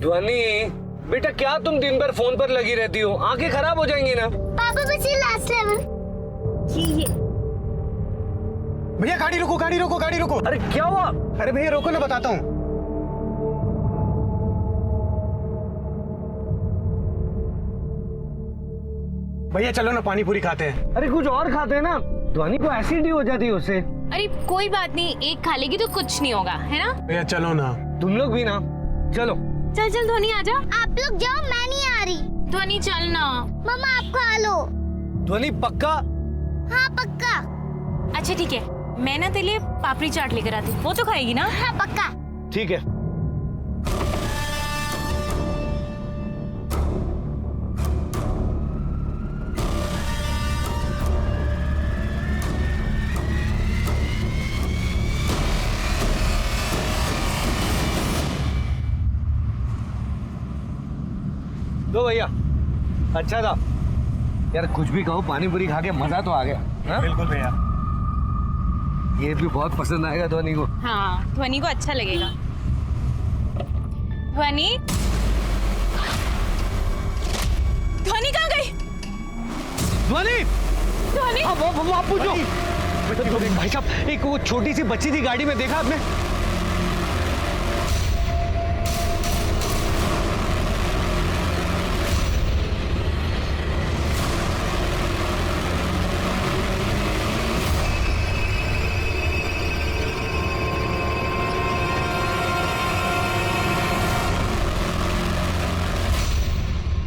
ध्वनि बेटा, क्या तुम दिन भर फोन पर लगी रहती हो? आंखें खराब हो जाएंगी ना। पापा बस ये लास्ट लेवल। ये भैया गाड़ी रोको, गाड़ी रोको, गाड़ी रोको। अरे क्या हुआ? अरे भैया रोको ना, बताता हूँ। भैया चलो ना, पानी पूरी खाते हैं। अरे कुछ और खाते हैं ना, ध्वनि को एसिडिटी हो जाती है उससे। अरे कोई बात नहीं, एक खा लेगी तो कुछ नहीं होगा, है ना? भैया चलो ना। तुम लोग भी ना, चलो। चल चल ध्वनि आ जा। आप लोग जाओ, मैं नहीं आ रही। ध्वनि चल ना। मम्मा आप खा लो। ध्वनि पक्का? हाँ पक्का। अच्छा ठीक है, मैं ना तेरे लिए पापड़ी चाट लेकर आती हूँ, वो तो खाएगी ना? हाँ पक्का। ठीक है। दो भैया, अच्छा था यार। कुछ भी कहो, पानी पूरी खा के मजा तो आ गया। हाँ? बिल्कुल भैया। ये भी बहुत पसंद आएगा ध्वनि को। हाँ, ध्वनि को अच्छा लगेगा। ध्वनि, ध्वनि कहाँ गई? ध्वनि, ध्वनि, वो आप पूछो। भाई साहब, एक वो छोटी सी बच्ची थी गाड़ी में, देखा आपने?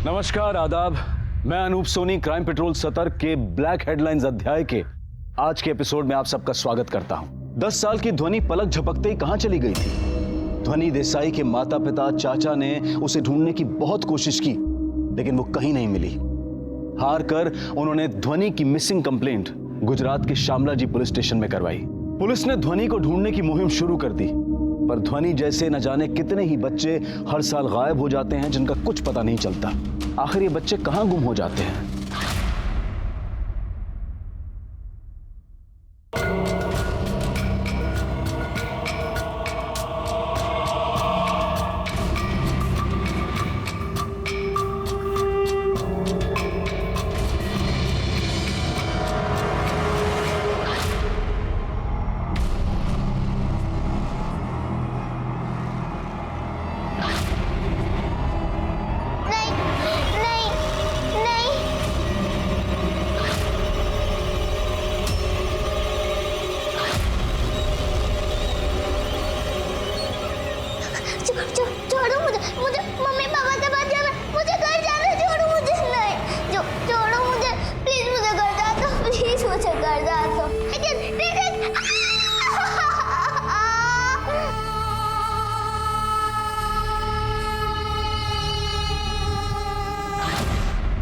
नमस्कार, आदाब। मैं अनूप सोनी क्राइम पेट्रोल सतर्क के ब्लैक हेडलाइंस अध्याय के आज के एपिसोड में आप सबका स्वागत करता हूं। 10 साल की ध्वनि पलक झपकते ही कहां चली गई थी? ध्वनि देसाई के माता पिता चाचा ने उसे ढूंढने की बहुत कोशिश की, लेकिन वो कहीं नहीं मिली। हार कर उन्होंने ध्वनि की मिसिंग कंप्लेंट गुजरात के शामला जी पुलिस स्टेशन में करवाई। पुलिस ने ध्वनि को ढूंढने की मुहिम शुरू कर दी, पर ध्वनि जैसे न जाने कितने ही बच्चे हर साल गायब हो जाते हैं जिनका कुछ पता नहीं चलता। आखिर ये बच्चे कहां गुम हो जाते हैं?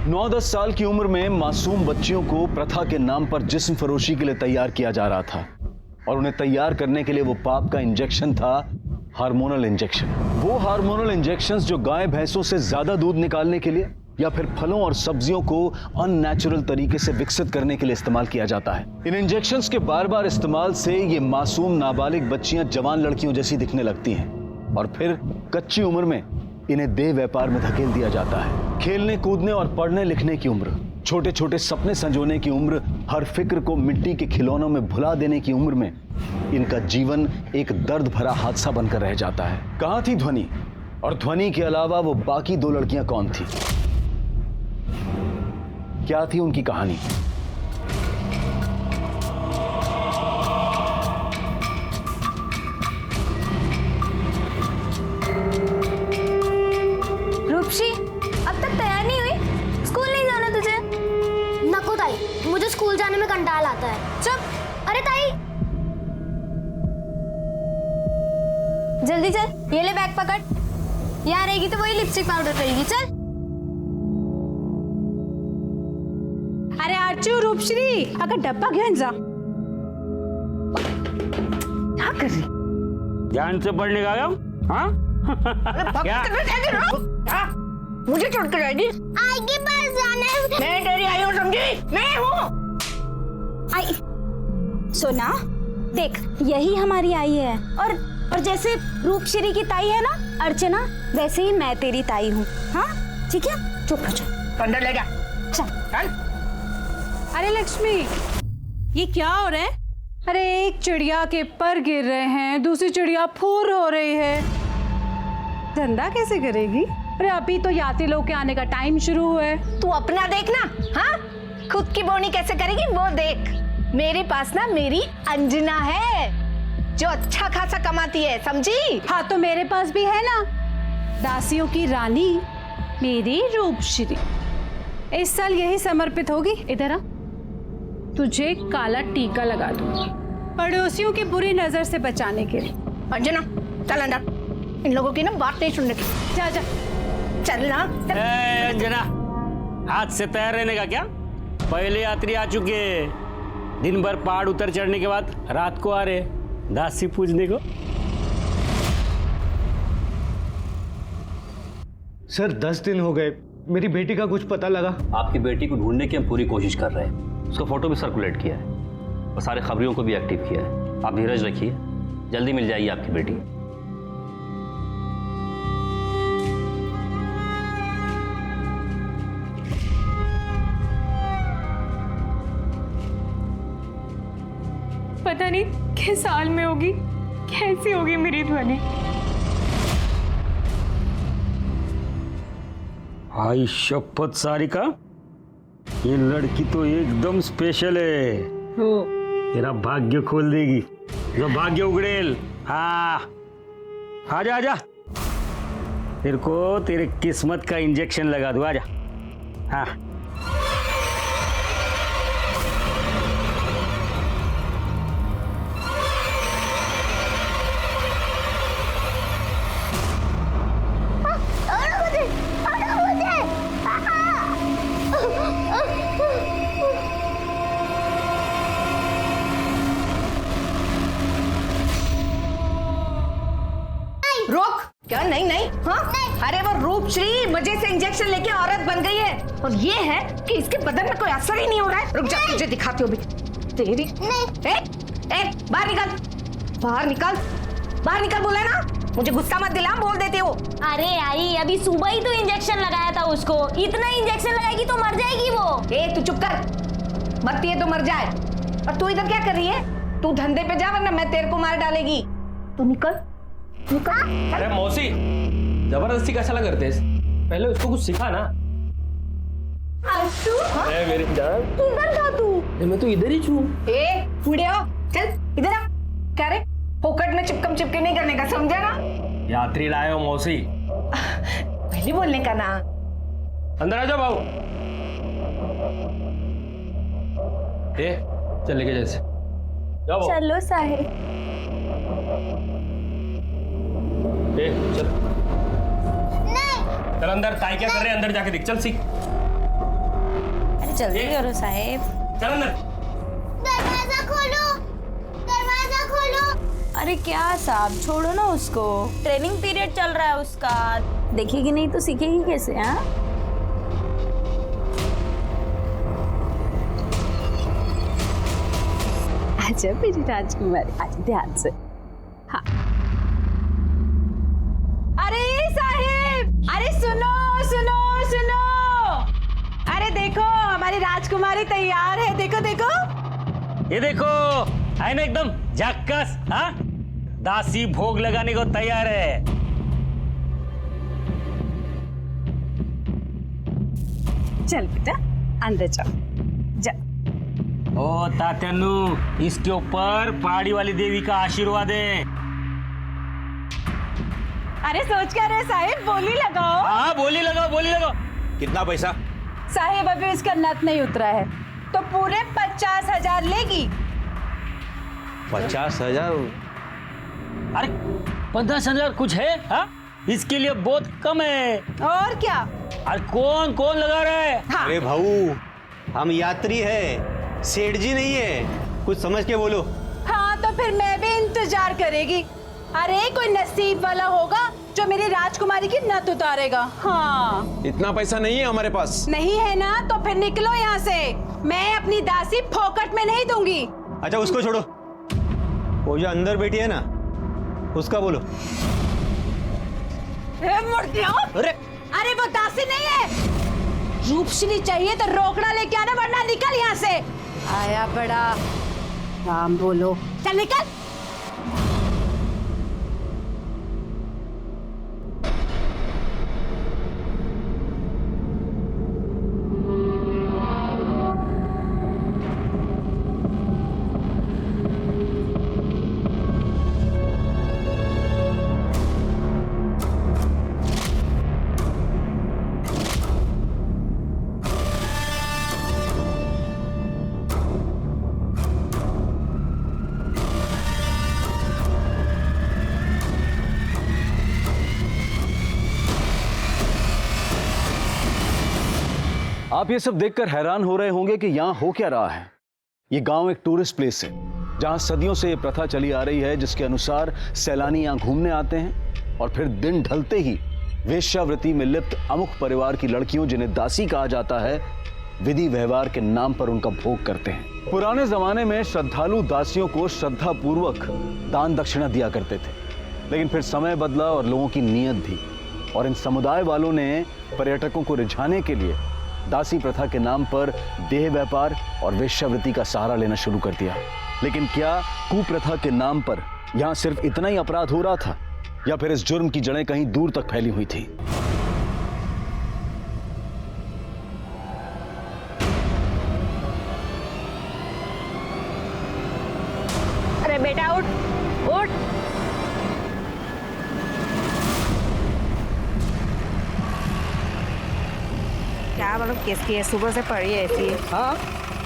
9-10 साल की उम्र में मासूम बच्चियों को प्रथा के नाम पर जिस्म फरोशी के लिए तैयार किया जा रहा था, और उन्हें तैयार करने के लिए वो पाप का इंजेक्शन था, हार्मोनल इंजेक्शन। वो हार्मोनल इंजेक्शंस जो गाय भैंसों से ज्यादा दूध निकालने के लिए या फिर फलों और सब्जियों को अननेचुरल तरीके से विकसित करने के लिए इस्तेमाल किया जाता है। इन इंजेक्शंस के बार बार इस्तेमाल से ये मासूम नाबालिग बच्चियां जवान लड़कियों जैसी दिखने लगती हैं, और फिर कच्ची उम्र में इन्हें देह व्यापार में धकेल दिया जाता है। खेलने कूदने और पढ़ने लिखने की उम्र, छोटे छोटे सपने संजोने की उम्र, हर फिक्र को मिट्टी के खिलौनों में भुला देने की उम्र में इनका जीवन एक दर्द भरा हादसा बनकर रह जाता है। कहां थी ध्वनि? और ध्वनि के अलावा वो बाकी 2 लड़कियां कौन थी? क्या थी उनकी कहानी? रूपसी, अब तक तैयार नहीं हुई? स्कूल नहीं जाना तुझे? नको ताई, मुझे स्कूल जाने में कंटाल आता है। चुप। अरे ताई, जल्दी चल, ये ले बैग पकड़। यहाँ रहेगी तो वही लिपस्टिक पाउडर करेगी। चल। अरे आरचू, रूपश्री, अगर डब्बा घेऊन जा। क्या कर रही? ध्यान से पढ़ने का हाँ? क्या? मुझे छोड़ कर जाएगी? आई के पास जाना है। मैं तेरी आई हूँ, समझी? मैं हूँ आई। सोना देख, यही हमारी आई है, और और जैसे रूपश्री की ताई है ना अर्चना, वैसे ही मैं तेरी ताई हूँ। हाँ ठीक है, चुप हो जाओ। अंदर ले जा। चल। अरे लक्ष्मी, ये क्या हो रहा है? अरे एक चिड़िया के पर गिर रहे हैं, दूसरी चिड़िया फूर हो रही है, धंधा कैसे करेगी? अरे अभी तो यात्री लोग के आने का टाइम शुरू हुआ है। तू अपना देखना। हाँ, खुद की बोनी कैसे करेगी वो देख। मेरे पास ना मेरी अंजना है जो अच्छा खासा कमाती है, समझी? हाँ तो मेरे पास भी है ना, दासियों की रानी मेरी रूपश्री। इस साल यही समर्पित होगी। इधर आ, तुझे काला टीका लगा दूंगी पड़ोसियों की बुरी नजर से बचाने के लिए। अंजना चल अंदर, इन लोगों की ना बात नहीं सुनने की। जा जा चल ना। ए, अंजना, आज से तैयार रहने का क्या? पहले यात्री आ चुके हैं, दिन भर पहाड़ उतर चढ़ने के बाद रात को आ रहे दासी पूजने को। सर 10 दिन हो गए, मेरी बेटी का कुछ पता लगा? आपकी बेटी को ढूंढने की हम पूरी कोशिश कर रहे हैं। उसका फोटो भी सर्कुलेट किया है और सारे खबरियों को भी एक्टिव किया है। आप धीरज रखिए, जल्दी मिल जाएगी आपकी बेटी। पता नहीं किस साल में होगी, कैसी होगी मेरी ध्वनि। आई शपथ सारिका, ये लड़की तो एकदम स्पेशल है। तेरा भाग्य खोल देगी, जो भाग्य उगड़ेल। हाँ, आजा आजा, तेरे को तेरे किस्मत का इंजेक्शन लगा दूं। आजा। हाँ रोक। क्या? नहीं नहीं। हाँ, अरे वो रूपश्री मजे से इंजेक्शन लेके औरत बन गई है और ये है कि इसके बदन में कोई असर ही नहीं हो रहा है। रुक जा, तुझे दिखाती हूँ भी। तेरी बाहर निकल, बाहर निकल, बाहर निकल बोला ना। मुझे गुस्सा मत दिला, बोल देती हो। अरे आई, अभी सुबह ही तो इंजेक्शन लगाया था उसको। इतना इंजेक्शन लगाएगी तो मर जाएगी वो। तू चुप कर, मरती है तो मर जाए। और तू इधर क्या कर रही है? तू धंधे पे जा वरना मैं तेरे को मार डालेगी। तू निकल निकल। अरे मौसी, जबरदस्ती कैसा करते हैं? पहले उसको कुछ सिखा ना। अरे मेरी जान, किधर था तू? मैं तो इधर ही छू। बूढ़े हो, चल इधर आ। क्या रे, फोकट में चिपकम चिपके नहीं करने का, समझा ना? यात्री लाए हो मौसी, पहले बोलने का ना। अंदर आ जाओ बाबू। चल लेके जैसे जाओ। चलो साहिब। चल चल अंदर। ताई क्या कर रहे हैं? अंदर जाके देख। चल सीख। अरे जल्दी करो साहेब। चल अंदर। दरवाजा खोलो, दरवाजा खोलो। अरे क्या साहब, छोड़ो ना उसको, ट्रेनिंग पीरियड चल रहा है उसका। देखेगी नहीं तो सीखेगी कैसे? हाँ, आजा मेरी राजकुमारी, आजा ध्यान से। हाँ। अरे साहिब, अरे सुनो सुनो सुनो, अरे देखो हमारी राजकुमारी तैयार है। देखो देखो, ये देखो, है ना एकदम झक्कस। हाँ, दासी भोग लगाने को तैयार है। चल बेटा अंदर जाओ, जा। ओ तात्यानु, इसके ऊपर पहाड़ी वाली देवी का आशीर्वाद है। अरे सोच क्या रहे साहिब, बोली लगाओ। हाँ, बोली लगाओ, बोली लगाओ। कितना पैसा? साहिब अभी इसका नथ नहीं उतरा है तो पूरे 50,000 लेगी। 50,000? अरे 50,000 कुछ है? हाँ, इसके लिए बहुत कम है। और क्या? अरे कौन कौन लगा रहा है? हाँ। अरे भाऊ, हम यात्री है, सेठ जी नहीं है, कुछ समझ के बोलो। हाँ तो फिर मैं भी इंतजार करेगी। अरे कोई नसीब वाला होगा जो मेरी राजकुमारी की नथ उतारेगा। हाँ, इतना पैसा नहीं है हमारे पास। नहीं है ना तो फिर निकलो यहाँ से। मैं अपनी दासी फोकट में नहीं दूंगी। अच्छा उसको छोड़ो, वो जो अंदर बैठी है ना, उसका बोलो। अरे अरे वो दासी नहीं है, रूपश्री चाहिए तो रोकड़ा लेके आना, वरना निकल यहाँ से। आया बड़ा, नाम बोलो। चल निकल। आप ये सब देखकर हैरान हो रहे होंगे कि यहाँ हो क्या रहा है। ये गांव एक टूरिस्ट प्लेस है जहां सदियों से ये प्रथा चली आ रही है, जिसके अनुसार सैलानी यहाँ घूमने आते हैं और फिर दिन ढलते ही वेश्यावृत्ति में लिप्त अमुक परिवार की लड़कियों, जिन्हें दासी कहा जाता है, विधि व्यवहार के नाम पर उनका भोग करते हैं। पुराने जमाने में श्रद्धालु दासियों को श्रद्धा पूर्वक दान दक्षिणा दिया करते थे, लेकिन फिर समय बदला और लोगों की नीयत भी, और इन समुदाय वालों ने पर्यटकों को रिझाने के लिए दासी प्रथा के नाम पर देह व्यापार और वेश्यावृत्ति का सहारा लेना शुरू कर दिया। लेकिन क्या कुप्रथा के नाम पर यहाँ सिर्फ इतना ही अपराध हो रहा था, या फिर इस जुर्म की जड़ें कहीं दूर तक फैली हुई थी? अरे बेटा उठ उठ। क्या मतलब किसकी है? सुबह से पड़ी है ऐसी। हाँ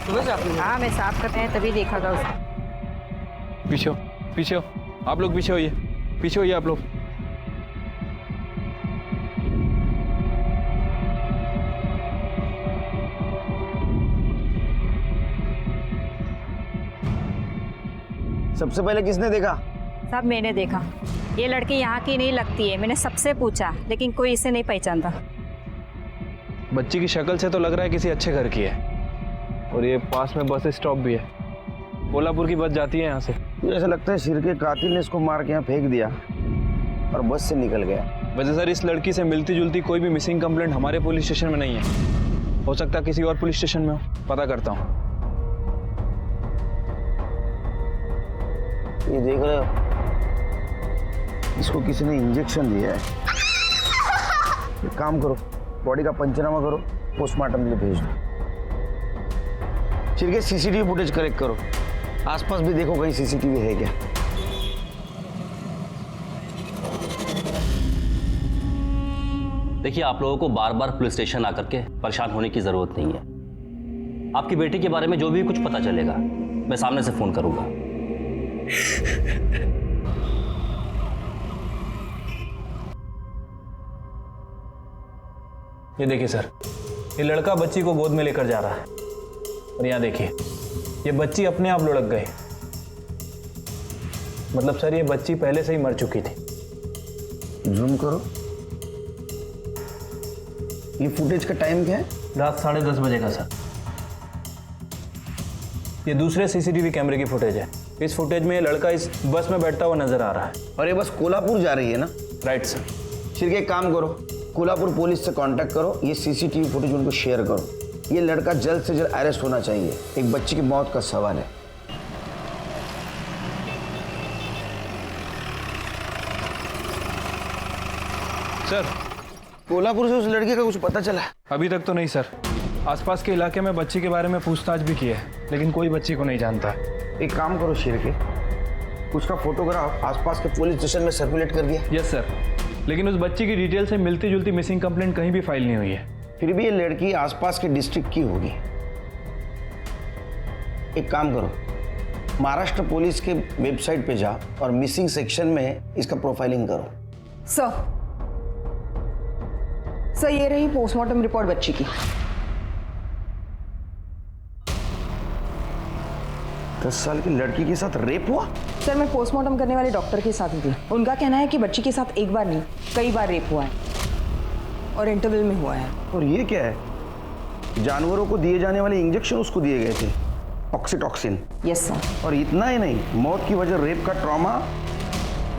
सुबह से आपने? हाँ मैं साफ करते हैं तभी देखा था उसको। पीछे हो, पीछे हो, आप लोग पीछे होइए, पीछे होइए आप लोग। सबसे पहले किसने देखा? सब मैंने देखा। ये लड़की यहाँ की नहीं लगती है, मैंने सबसे पूछा लेकिन कोई इसे नहीं पहचानता। बच्ची की शक्ल से तो लग रहा है किसी अच्छे घर की है, और ये पास में बस स्टॉप भी है। कोल्हापुर की बस जाती है यहाँ से। ऐसा लगता है सिर के कातिल ने इसको मार के यहाँ फेंक दिया और बस से निकल गया। वैसे सर इस लड़की से मिलती जुलती कोई भी मिसिंग कंप्लेंट हमारे पुलिस स्टेशन में नहीं है। हो सकता है किसी और पुलिस स्टेशन में हो, पता करता हूँ। ये देख रहे हो, इसको किसी ने इंजेक्शन दिया है। एक काम करो, बॉडी का पंचनामा करो, पोस्टमार्टम के लिए भेज दो। चिरके सीसीटीवी फुटेज कलेक्ट करो, आसपास भी देखो कहीं सीसीटीवी है क्या। देखिए, आप लोगों को बार बार पुलिस स्टेशन आकर के परेशान होने की जरूरत नहीं है। आपकी बेटी के बारे में जो भी कुछ पता चलेगा मैं सामने से फोन करूंगा। ये देखिए सर, ये लड़का बच्ची को गोद में लेकर जा रहा है, और यहाँ देखिए ये बच्ची अपने आप लुढ़क गई। मतलब सर ये बच्ची पहले से ही मर चुकी थी। जूम करो, ये फुटेज का टाइम क्या है? रात 10:30 बजे का सर। ये दूसरे सीसीटीवी कैमरे की फुटेज है। इस फुटेज में ये लड़का इस बस में बैठता हुआ नजर आ रहा है। और ये बस कोल्हापुर जा रही है ना? Right sir. चिरके एक काम करो, कोल्हापुर पुलिस से कांटेक्ट करो, ये सीसीटीवी फुटेज उनको शेयर करो। ये लड़का जल्द से जल्द अरेस्ट होना चाहिए, एक बच्ची की मौत का सवाल है। सर कोल्हापुर से उस लड़के का कुछ पता चला? अभी तक तो नहीं सर। आसपास के इलाके में बच्ची के बारे में पूछताछ भी की है, लेकिन कोई बच्ची को नहीं जानता। एक काम करो शिरके, उसका फोटोग्राफ आसपास के पुलिस स्टेशन में सर्कुलेट कर दिया। यस सर, लेकिन उस बच्ची की डिटेल से मिलती जुलती मिसिंग कंप्लेंट कहीं भी फाइल नहीं हुई है। फिर भी ये लड़की आसपास के डिस्ट्रिक्ट की होगी। एक काम करो, महाराष्ट्र पुलिस के वेबसाइट पे जा और मिसिंग सेक्शन में इसका प्रोफाइलिंग करो। सर ये रही पोस्टमार्टम रिपोर्ट बच्ची की। 10 साल की लड़की के साथ रेप हुआ? सर मैं पोस्टमार्टम करने वाले डॉक्टर के साथ ही थी। उनका कहना है कि बच्ची के साथ एक बार नहीं कई बार रेप हुआ है, और इंटरवल में हुआ है। और ये क्या है? जानवरों को दिए जाने वाले इंजेक्शन उसको दिए गए थे, ऑक्सीटॉक्सिन। Yes sir. और इतना ही नहीं, मौत की वजह रेप का ट्रॉमा,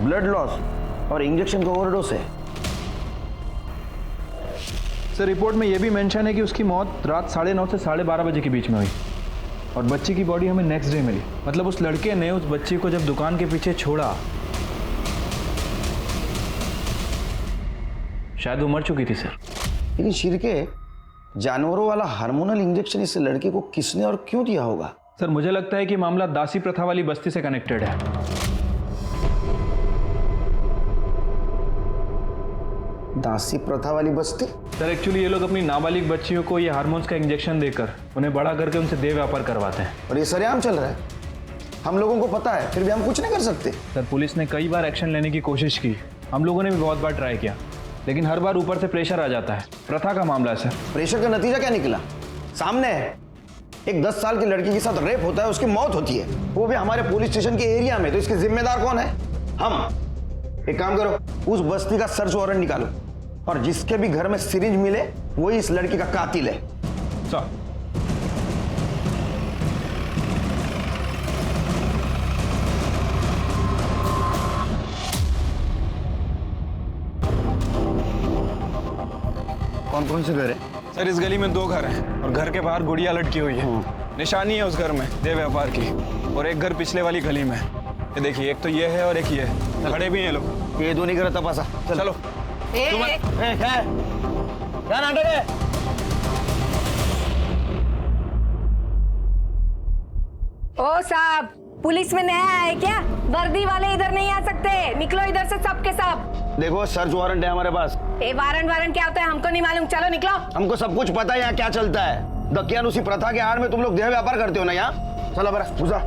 ब्लड लॉस और इंजेक्शन का ओवरडोज है। सर रिपोर्ट में यह भी मेंशन है कि उसकी मौत रात 9:30 से 12:30 बजे के बीच में हुई और बच्ची की बॉडी हमें नेक्स्ट डे मिली। मतलब उस लड़के ने उस बच्ची को जब दुकान के पीछे छोड़ा शायद वो मर चुकी थी सर। लेकिन शिरके, जानवरों वाला हार्मोनल इंजेक्शन इस लड़के को किसने और क्यों दिया होगा? सर मुझे लगता है कि मामला दासी प्रथा वाली बस्ती से कनेक्टेड है। दासी प्रथा वाली बस्ती? सर एक्चुअली ये लोग अपनी नाबालिग बच्चियों को ये हार्मोन्स का इंजेक्शन देकर उन्हें बड़ा करके उनसे देह व्यापार करवाते हैं। और ये सरेआम चल रहा है, हम लोगों को पता है, फिर भी हम कुछ नहीं कर सकते। सर पुलिस ने कई बार एक्शन लेने की कोशिश की, हम लोगों ने भी बहुत बार ट्राई किया, लेकिन हर बार ऊपर से प्रेशर आ जाता है। प्रथा का मामला है सर। प्रेशर का नतीजा क्या निकला? सामने है, एक 10 साल की लड़की के साथ रेप होता है, उसकी मौत होती है, वो भी हमारे पुलिस स्टेशन के एरिया में। तो इसके जिम्मेदार कौन है? हम। एक काम करो, उस बस्ती का सर्च वारंट निकालो और जिसके भी घर में सिरिंज मिले वही इस लड़की का कातिल है। सर कौन कौन से घर है? सर इस गली में 2 घर हैं और घर के बाहर गुड़िया लटकी हुई है। निशानी है उस घर में देह व्यापार की। और एक घर पिछले वाली गली में। ये देखिए, एक तो ये है और एक ये है, खड़े भी हैं लोग। ये दोनों घर तपासा। चलो क्या नाटक है? ओ साहब, पुलिस में नया है क्या? वर्दी वाले इधर नहीं आ सकते, निकलो इधर से सब के सब। देखो सर्च वारंट है हमारे पास। वारंट क्या होता है हमको नहीं मालूम, चलो निकलो। हमको सब कुछ पता है यहाँ क्या चलता है। दकियानुसी प्रथा के आड़ में तुम लोग देह व्यापार करते हो ना यहाँ। चलो बरा घुसा।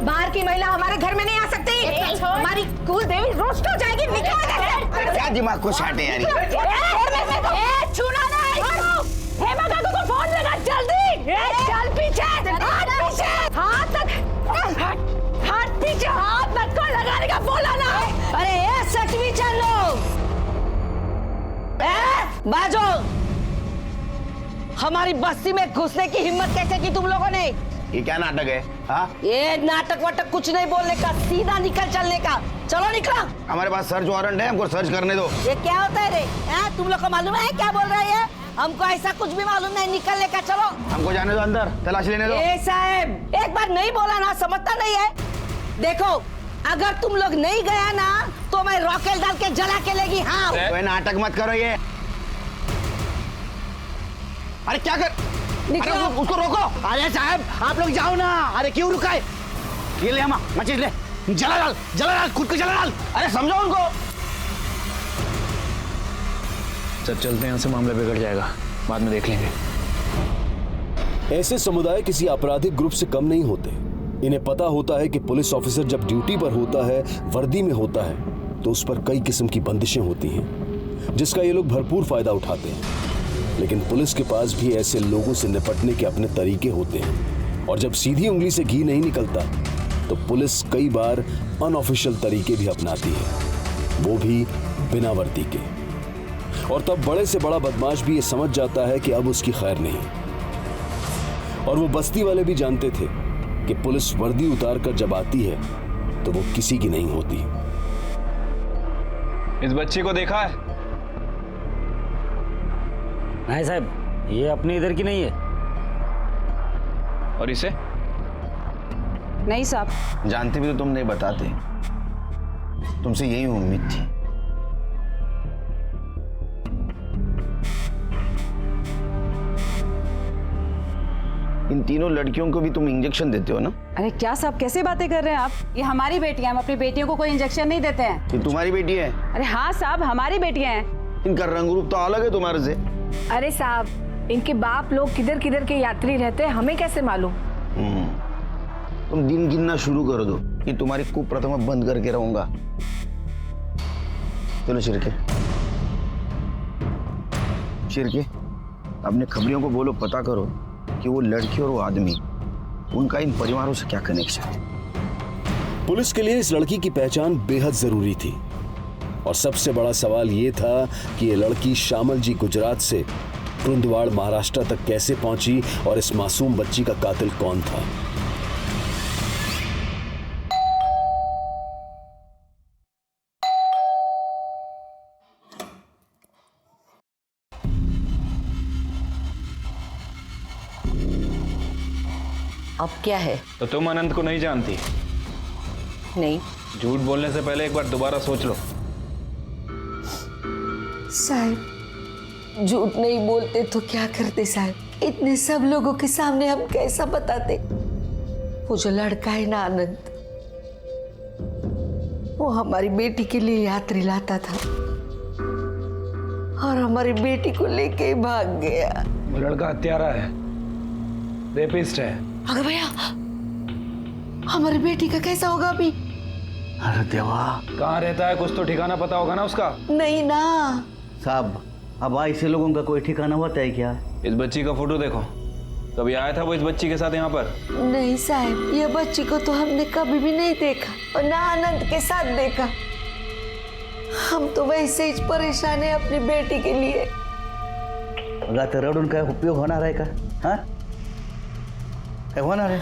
बाहर की महिला हमारे घर में नहीं आ सकती, हमारी कुल देवी रोस्ट हो जाएगी। निकलो। क्या दिमाग को साटे यार। छूना नहीं। हेमा काकू को फोन लगा जल्दी। चल पीछे, हाथ तक, हाथ पीछे, हाथ मत को लगाने का बोला ना। अरे सच भी चलो। बाजो, हमारी बस्ती में घुसने की हिम्मत कैसे की तुम लोगों ने? ये क्या नाटक है? हाँ, ये नाटक वाटक कुछ नहीं बोलने का, सीधा निकल चलने का। चलो निकलो। हमारे पास सर्च वारंट है, हमको सर्च करने दो। ये क्या होता है रे? तुम लोग को मालूम है क्या बोल रहे हैं? हमको ऐसा कुछ भी मालूम नहीं, निकलने का। चलो हमको जाने दो अंदर, तलाश लेने दो। साहब एक बार नहीं बोला ना, समझता नहीं है। देखो अगर तुम लोग नहीं गया ना तो मैं रॉकेट डाल के जला के लेगी। हाँ कोई नाटक मत करो ये। अरे क्या कर? निकलो। अरे उसको रोको। अरे साहब आप लोग जाओ ना। अरे क्यों रुका है? ये ले हम मचीज ले, जला डाल, खुद को जला डाल। अरे समझो उनको। सर चलते हैं यहाँ से, मामला बिगड़ जाएगा, बाद में देख लेंगे। ऐसे समुदाय किसी आपराधिक ग्रुप से कम नहीं होते। इन्हें पता होता है कि पुलिस ऑफिसर जब ड्यूटी पर होता है, वर्दी में होता है, तो उस पर कई किस्म की बंदिशें होती हैं जिसका ये लोग भरपूर फायदा उठाते हैं। लेकिन पुलिस के पास भी ऐसे लोगों से निपटने के अपने तरीके होते हैं और जब सीधी उंगली से घी नहीं निकलता तो पुलिस कई बार अनऑफिशियल तरीके भी अपनाती है, वो भी बिना वर्दी के। और तब बड़े से बड़ा बदमाश भी ये समझ जाता है कि अब उसकी खैर नहीं। और वो बस्ती वाले भी जानते थे कि पुलिस वर्दी उतार कर जब आती है तो वो किसी की नहीं होती। इस बच्ची को देखा है? नहीं साहब, ये अपनी इधर की नहीं है। और इसे? नहीं साहब। जानते भी तो तुम नहीं बताते, तुमसे यही उम्मीद थी। इन तीनों लड़कियों को भी तुम इंजेक्शन देते हो ना? अरे क्या साहब कैसे बातें कर रहे हैं आप? ये हमारी बेटियां, हम अपनी बेटियों को कोई इंजेक्शन नहीं देते हैं। ये तुम्हारी बेटी है? अरे हाँ साहब, हमारी बेटियां हैं। इनका रंग रूप तो अलग है तुम्हारे से। अरे साहब इनके बाप लोग किधर किधर के यात्री रहते हैं, हमें कैसे मालूम? तुम दिन गिनना शुरू कर दो, ये तुम्हारी कुप्रथा बंद करके रहूंगा। चलो शिरके, अपने खबरियों को बोलो, पता करो कि वो लड़की और वो आदमी, उनका इन परिवारों से क्या कनेक्शन है। पुलिस के लिए इस लड़की की पहचान बेहद जरूरी थी और सबसे बड़ा सवाल ये था कि ये लड़की श्यामल जी गुजरात से टुंडवाड़ महाराष्ट्र तक कैसे पहुंची और इस मासूम बच्ची का कातिल कौन था। अब क्या है? तो तुम अनंत को नहीं जानती? नहीं। झूठ बोलने से पहले एक बार दोबारा सोच लो। साहब झूठ नहीं बोलते तो क्या करते साहब? इतने सब लोगों के सामने हम कैसा बताते? वो जो लड़का है ना आनंद, वो हमारी बेटी के लिए यात्री लाता था और हमारी बेटी को लेके ही भाग गया। वो लड़का हत्यारा है, रेपिस्ट है। अगर भैया हमारी बेटी का कैसा होगा अभी? अरे देवा, कहाँ रहता है कुछ तो ठिकाना पता होगा ना उसका? नहीं ना साहब, अब ऐसे लोगों का कोई ठिकाना होता है क्या? इस बच्ची का फोटो देखो, कभी आया था वो इस बच्ची के साथ यहाँ पर? नहीं साहब, ये बच्ची को तो हमने कभी भी नहीं देखा और ना आनंद के साथ देखा। हम तो वैसे ही परेशान है अपनी बेटी के लिए। अगं रडून काय उपयोग होणार आहे का? हाँ काय होणार आहे?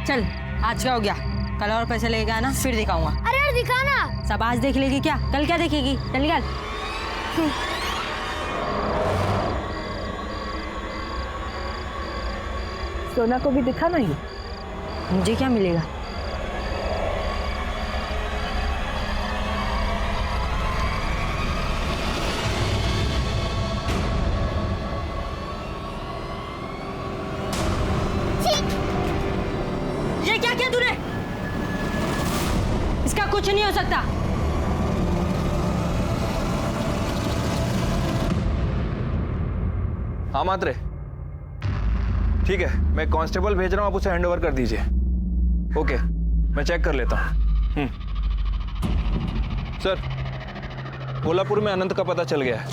चल आज क्या हो गया? कल और पैसे लेके आना, फिर दिखाऊंगा। अरे यार दिखाना। सब आज देख लेगी क्या? कल क्या देखेगी? चल निकल। सोना को भी दिखा नहीं। मुझे क्या मिलेगा? ये क्या किया तूने? इसका कुछ नहीं हो सकता। हाँ मात्रे, ठीक है, मैं कांस्टेबल भेज रहा हूँ, आप उसे हैंडओवर कर दीजिए। ओके, मैं चेक कर लेता हूँ। सर, कोल्हापुर में अनंत का पता चल गया है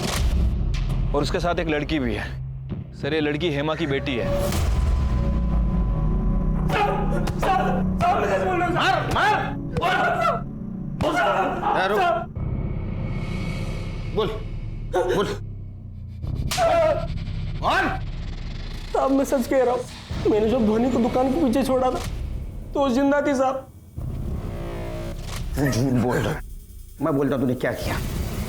और उसके साथ एक लड़की भी है। सर, ये लड़की हेमा की बेटी है। बोल बोल। साहब मैं सच कह रहा हूँ, मैंने जब धोनी को दुकान के पीछे छोड़ा था तो वो जिंदा थी साहब। झूठ बोल रहा। मैं बोलता तूने क्या किया?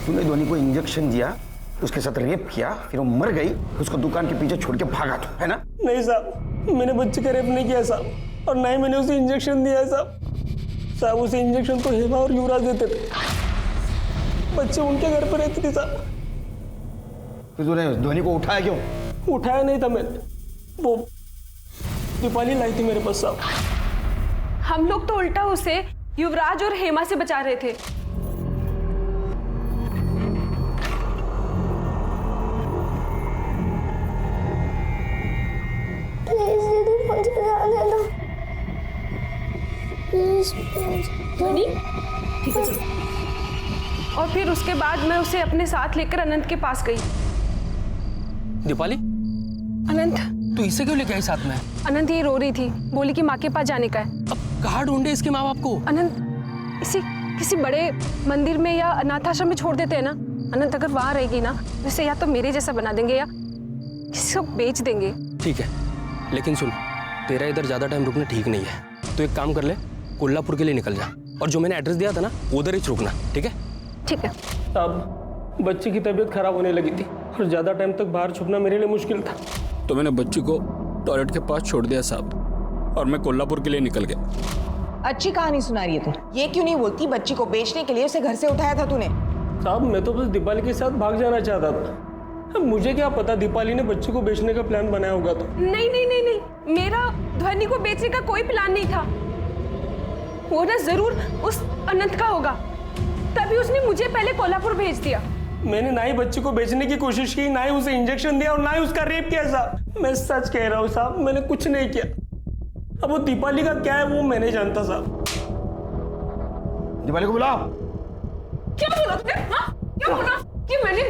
तूने धोनी को इंजेक्शन दिया, उसके साथ रेप किया, फिर वो मर गई, उसको दुकान के पीछे छोड़ के भागा तू, है ना? नहीं साहब, मैंने बच्चे का रेप नहीं किया साहब, और ना ही मैंने उसे इंजेक्शन दिया है साहब। साहब उसे इंजेक्शन तो हेमा और युवराज देते थे, बच्चे उनके घर पर रहते थे साहब। तो तूने धोनी को उठाया क्यों? उठाया नहीं था मैंने, वो दीपाली लाई थी मेरे पास साहब। हम लोग तो उल्टा उसे युवराज और हेमा से बचा रहे थे। प्लीज दीदी मुझे जाने दो। प्लीज धोनी, ठीक है चलो। और फिर उसके बाद मैं उसे अपने साथ लेकर अनंत के पास गई। दीपाली, अनंत, तू इसे क्यों लेके आई साथ में? अनंत ये रो रही थी, बोली कि माँ के पास जाने का है। अब कहाँ ढूंढे इसके माँ बाप को? अनंत, इसी किसी बड़े मंदिर में या अनाथ आश्रम में छोड़ देते हैं ना। अनंत अगर वहां रहेगी ना तो इसे या तो मेरे जैसा बना देंगे या किसी को बेच देंगे। ठीक है, लेकिन सुन, तेरा इधर ज्यादा टाइम रुकना ठीक नहीं है। तो एक काम कर ले, कोल्हापुर के लिए निकल जा, और जो मैंने एड्रेस दिया था ना उधर ही रुकना, ठीक है? ठीक है। अब बच्ची की तबीयत खराब होने लगी थी और ज्यादा टाइम तक बाहर छुपना मेरे लिए मुश्किल था, तो मैंने बच्ची को टॉयलेट के पास छोड़ दिया साहब, और मैं कोल्हापुर के लिए निकल गया। अच्छी कहानी सुना रही है तू। ये क्यों नहीं बोलती बच्ची को बेचने के लिए उसे घर से उठाया था तूने? साहब मैं तो बस दीपाली के साथ भाग जाना चाहता था। मुझे क्या पता दीपाली ने बच्ची को बेचने का प्लान बनाया होगा तो। नहीं नहीं नहीं नहीं, मेरा ध्वनि को बेचने का कोई प्लान नहीं था। वो ना जरूर उस अनंत का होगा, तभी उसने मुझे पहले कोल्हापुर भेज दिया। मैंने ना ही बच्ची को बेचने की कोशिश की, ना ही उसे इंजेक्शन दिया और ना ही उसका रेप किया साहब। मैं सच कह रहा हूँ साहब, मैंने कुछ नहीं किया। अब वो दीपाली का क्या है वो मैं नहीं जानता साहब। दीपाली को बुलाओ। क्या बोला तुमने? हाँ? क्या बोला कि मैंने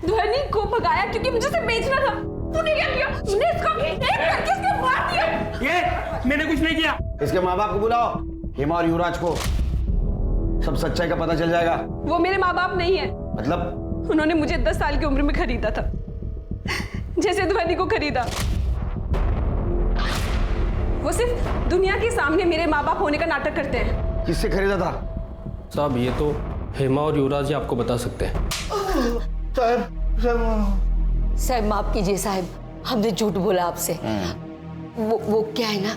ध्वनि को भगाया क्योंकि मुझे उसे बेचना था? तूने क्या किया? तूने इसको एक करके इसको मार दिया। ये मैंने कुछ नहीं किया। इसके माँ बाप को बुलाओ, हेमा और युवराज को, सब सच्चाई का पता चल जाएगा। वो मेरे माँ बाप नहीं है। मतलब? उन्होंने मुझे 10 साल की उम्र में खरीदा था, जैसे ध्वनि को खरीदा। वो सिर्फ दुनिया के सामने मेरे माँ बाप होने का नाटक करते हैं। किससे खरीदा था? साहब ये तो हेमा और युवराज जी आपको बता सकते हैं। साहब माफ कीजिए साहब, हमने झूठ बोला आपसे। वो क्या है ना,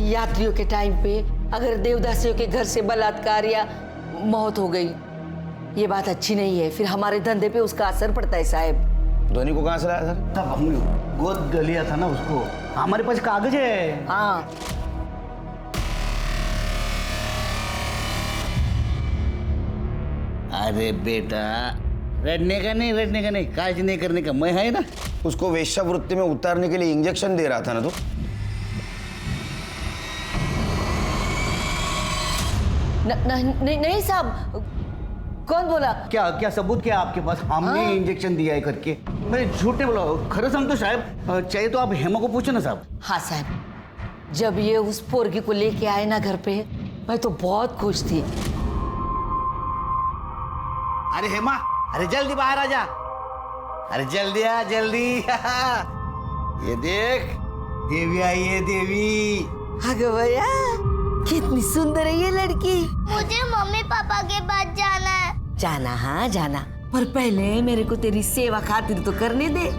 यात्रियों के टाइम पे अगर देवदासियों के घर से बलात्कार या मौत हो गई, ये बात अच्छी नहीं है, फिर हमारे धंधे पे उसका असर पड़ता है साहब। धोनी को कहाँ से लाया सर? तब हमने गोद लिया था ना उसको, हमारे पास कागज है। हाँ अरे बेटा, रटने का नहीं, काज नहीं करने का, मैं है ना। उसको वेश्यावृत्ति में उतारने के लिए इंजेक्शन दे रहा था ना तू? नहीं साहब, कौन बोला? क्या सबूत क्या आपके पास? हमने इंजेक्शन दिया है करके। मैं झूठ नहीं बोला, खरं सांगतो साहब। चाहिए तो आप हेमा को पूछो ना साहब। हाँ साहब, जब ये उस पोरगी को लेके आए ना घर पे, मैं तो बहुत खुश थी। अरे हेमा, अरे जल्दी बाहर आ जा, अरे जल्दी आ जल्दी। ये देख, देवी आई है, देवी। अगं भैया, कितनी सुंदर है ये लड़की। मुझे मम्मी पापा के पास जाना है। जाना, हाँ जाना, पर पहले मेरे को तेरी सेवा खातिर तो करने दे।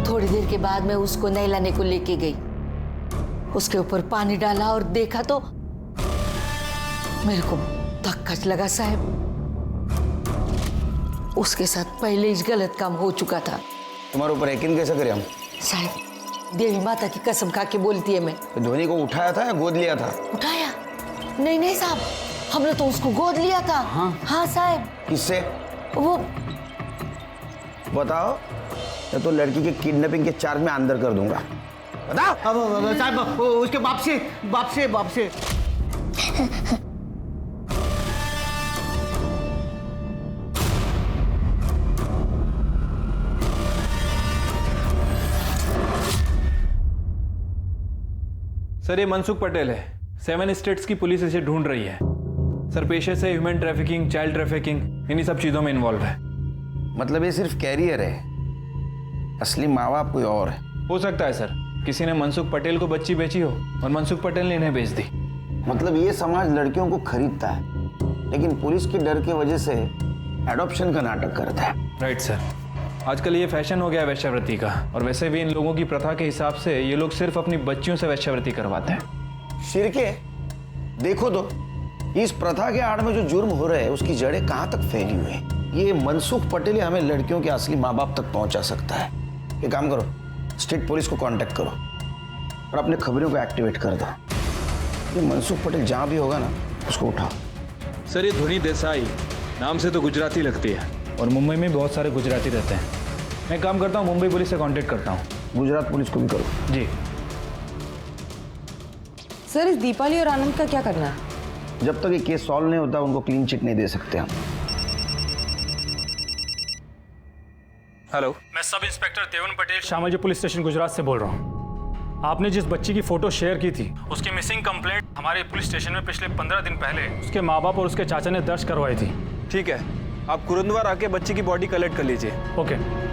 थोड़ी देर के बाद मैं उसको नहलाने को लेके गई, उसके ऊपर पानी डाला और देखा तो मेरे को धक्का लगा साहब। उसके साथ पहले ही गलत काम हो चुका था। तुम्हारे ऊपर यकीन कैसे करें हम? साहब, देवी माता की कसम खा के बोलती है मैं। तो धोनी को उठाया था या गोद लिया था? उठाया? नहीं साहब, हमने तो उसको गोद लिया था। हाँ साहब। किससे? वो बताओ, या तो लड़की के किडनैपिंग के चार्ज में अंदर कर दूंगा। बताओ। साहब, उसके बाप से। सर ये मनसुख पटेल है, 7 स्टेट्स की पुलिस इसे ढूंढ रही है। सर पेशे से ह्यूमन ट्रैफिकिंग, चाइल्ड ट्रैफिकिंग, इन्हीं सब चीजों में इन्वॉल्व है। मतलब ये सिर्फ कैरियर है, असली माँ बाप कोई और है? हो सकता है सर, किसी ने मनसुख पटेल को बच्ची बेची हो और मनसुख पटेल ने इन्हें बेच दी। मतलब ये समाज लड़कियों को खरीदता है, लेकिन पुलिस की डर की वजह से एडॉप्शन का नाटक करता है। राइट सर, आजकल ये फैशन हो गया है वेश्यावृत्ति का, और वैसे भी इन लोगों की प्रथा के हिसाब से ये लोग सिर्फ अपनी बच्चियों से वेश्यावृत्ति करवाते हैं। शिरके, देखो तो इस प्रथा के आड़ में जो जुर्म हो रहे हैं उसकी जड़ें कहाँ तक फैली हुई है। ये मनसुख पटेल हमें लड़कियों के असली माँ बाप तक पहुंचा सकता है। ये काम करो, स्टेट पुलिस को कांटेक्ट करो और अपने खबरों को एक्टिवेट कर दो। ये मनसुख पटेल जहाँ भी होगा ना, उसको उठाओ। सर ये धोनी देसाई नाम से तो गुजराती लगती है, और मुंबई में बहुत सारे गुजराती रहते हैं। मैं काम करता हूँ, मुंबई पुलिस से कांटेक्ट करता हूँ। गुजरात पुलिस को भी करो। जी सर, इस दीपाली और आनंद का क्या करना है? जब तक ये केस सॉल्व नहीं होता उनको क्लीन चिट नहीं दे सकते हम। हेलो, मैं सब इंस्पेक्टर देवन पटेल शामलजी पुलिस स्टेशन गुजरात से बोल रहा हूँ। आपने जिस बच्ची की फोटो शेयर की थी, उसकी मिसिंग कंप्लेंट हमारे पुलिस स्टेशन में पिछले 15 दिन पहले उसके माँ बाप और उसके चाचा ने दर्ज करवाई थी। ठीक है, आप कुरुंदवार आके बच्ची की बॉडी कलेक्ट कर लीजिए। ओके।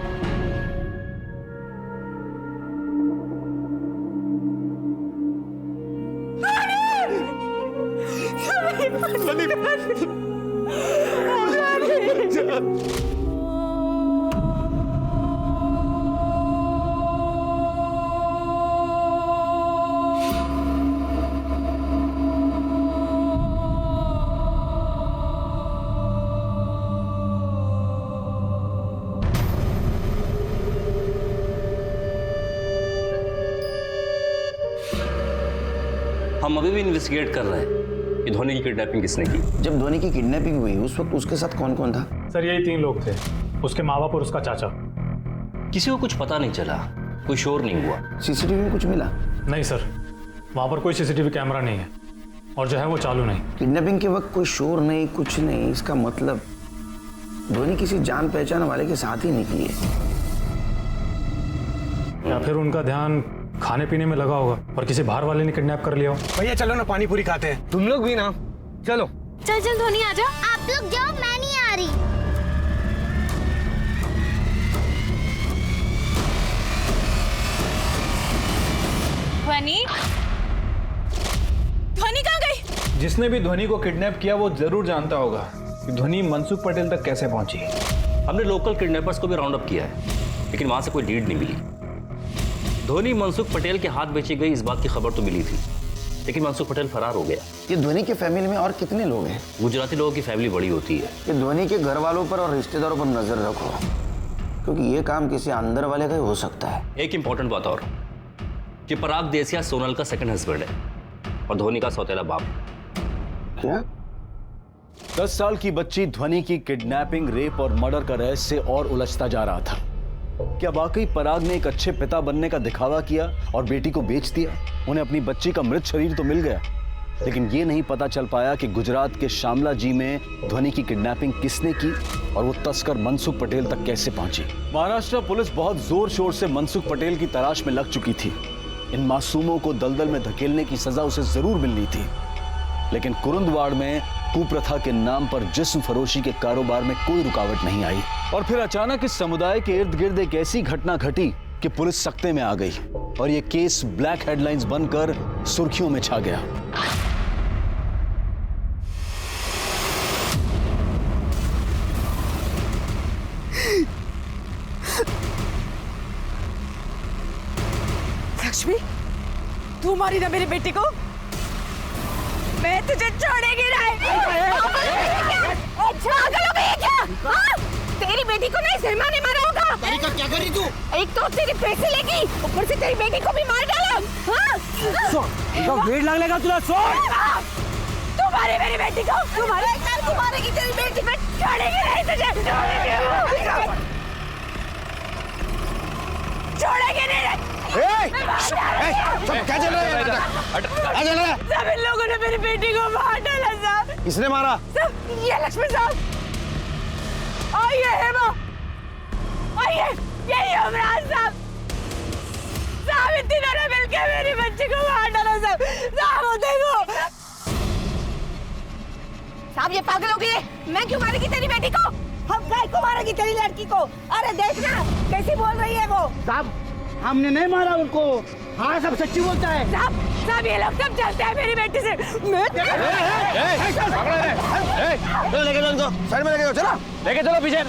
हम अभी भी इन्वेस्टिगेट कर रहे हैं कि धोनी की किडनैपिंग किसने की। जब धोनी की किडनैपिंग हुई उस वक्त उसके साथ कौन कौन था? सर यही 3 लोग थे, उसके माँ बाप और उसका चाचा। किसी को कुछ पता नहीं चला, कोई शोर नहीं हुआ। सीसीटीवी में कुछ मिला? नहीं सर, वहाँ पर कोई सीसीटीवी कैमरा नहीं है, और जो है वो चालू नहीं। किडनैपिंग के वक्त कोई शोर नहीं, कुछ नहीं, इसका मतलब धोनी किसी जान पहचान वाले के साथ ही निकली है। या फिर उनका ध्यान खाने पीने में लगा होगा और किसी बाहर वाले ने किडनैप कर लिया हो। भैया चलो ना पानी पूरी खाते हैं। तुम लोग भी ना चलो। चल चल ध्वनि आ जा। आप लोग जाओ, मैं नहीं आ रही। ध्वनि ध्वनि कहाँ गई? जिसने भी ध्वनि को किडनैप किया वो जरूर जानता होगा कि ध्वनि मनसुख पटेल तक कैसे पहुंची। हमने लोकल किडनैपर्स को भी राउंड अप किया है, लेकिन वहां से कोई लीड नहीं मिली। ध्वनि मनसुख पटेल के हाथ बेची गई इस बात की खबर तो मिली थी, लेकिन मनसुख पटेल फरार हो गया। ये ध्वनि की फैमिली में और कितने लोग हैं? गुजराती लोगों की फैमिली बड़ी होती है। ये ध्वनि के घर वालों पर और रिश्तेदारों पर नजर रखो, क्योंकि ये काम किसी अंदर वाले का ही हो सकता है। एक इंपॉर्टेंट बात और कि पराग देसिया सोनल का सेकंड हस्बैंड है और ध्वनि का सौतेला बाप। क्या? 10 साल की बच्ची ध्वनि की किडनैपिंग, रेप और मर्डर का रहस्य और उलझता जा रहा था। क्या वाकई पराग ने एक अच्छे पिता बनने का दिखावा किया और बेटी को बेच दिया? उन्हें अपनी बच्ची का मृत शरीर तो मिल गया, लेकिन ये नहीं पता चल पाया कि गुजरात के शामला जी में ध्वनि की किडनैपिंग किसने की और वो तस्कर मनसुख पटेल तक कैसे पहुंची। महाराष्ट्र पुलिस बहुत जोर शोर से मनसुख पटेल की तलाश में लग चुकी थी। इन मासूमों को दलदल में धकेलने की सजा उसे जरूर मिलनी थी, लेकिन कुरुंदवाड़ में कुप्रथा के नाम पर जिस्म फरोशी के कारोबार में कोई रुकावट नहीं आई। और फिर अचानक इस समुदाय के इर्द गिर्द एक ऐसी घटना घटी कि पुलिस सख्ते में आ गई और ये केस ब्लैक हेडलाइंस बनकर सुर्खियों में छा गया। लक्ष्मी, तू मारी ना मेरी बेटी को, मैं तुझे छोड़ेगी नहीं। पागल हो गई है क्या? हाँ? तेरी बेटी को नहीं सलमा ने मारा होगा। तारिका क्या करी तू? एक तो तेरी पैसे लेगी, ऊपर से तेरी बेटी को भी मार डाला। हाँ? वेट लगेगा तुला सोच। तू मारे मेरी बेटी को, तू मारेगी तेरी बेटी को, छोड़ेगी नहीं तुझे, छोड़ेगी नहीं। क्या चल रहा है? सब इन लोगों ने मेरी बेटी को मार डाला साहब। किसने मारा? ये लक्ष्मी साहब, और ये हेमा, और ये युवराज साहब, साहब इन तीनों ने मिलकर मेरी बच्ची को मार डाला साहब। साहब देखो, साहब ये पागल हो गई है। मैं क्यों मारेगी तेरी बेटी को? हम गाय को मारेगी तेरी लड़की को? अरे देखना कैसी बोल रही है वो। साहब हमने नहीं मारा उनको। हाँ सब सच्ची बोलता है। साहब ये लोग सब चलते हैं मेरी बेटी से। लेके चलो, साइड में लेके जाओ, चलो लेके चलो पीछे,